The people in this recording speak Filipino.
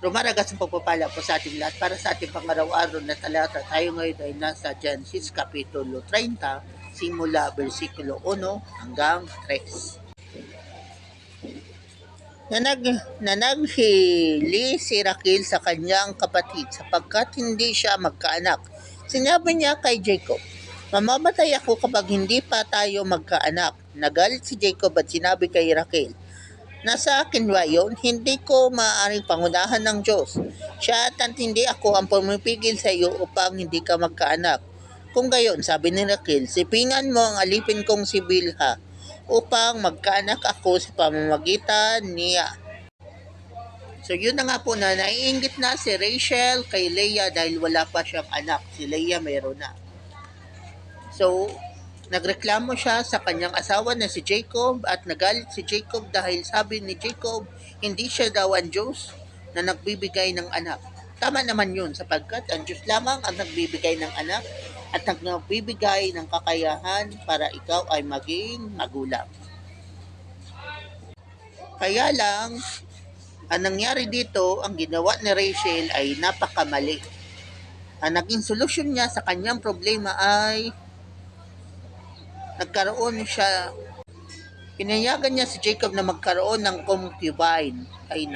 Rumaragas ang pagpapala po sa ating lahat para sa ating pangaraw-araw na talata. Tayo ngayon ay nasa Genesis Kapitulo 30, simula versikulo 1 hanggang 3. Nanaghili si Raquel sa kanyang kapatid sapagkat hindi siya magkaanak. Sinabi niya kay Jacob, "Mamamatay ako kapag hindi pa tayo magkaanak." Nagalit si Jacob at sinabi kay Raquel, "Nasa akin ba yun? Hindi ko maaaring pangunahan ng Diyos. Siya at hindi ako ang pumipigil sa iyo upang hindi ka magkaanak. Kung gayon, sabi ni Raquel, sipingan mo ang alipin kong si Bilha upang magkaanak ako sa pamamagitan niya." So yun na nga po na naiinggit na si Rachel kay Leah dahil wala pa siyang anak. Si Leah meron na. So, nagreklamo siya sa kanyang asawa na si Jacob at nagalit si Jacob dahil sabi ni Jacob, hindi siya daw ang Diyos na nagbibigay ng anak. Tama naman yun sapagkat ang Diyos lamang ang nagbibigay ng anak at nagbibigay ng kakayahan para ikaw ay maging magulang. Kaya lang, ang nangyari dito, ang ginawa ni Rachel ay napakamali. Ang naging solusyon niya sa kanyang problema ay pinayagan niya si Jacob na magkaroon ng concubine. Ay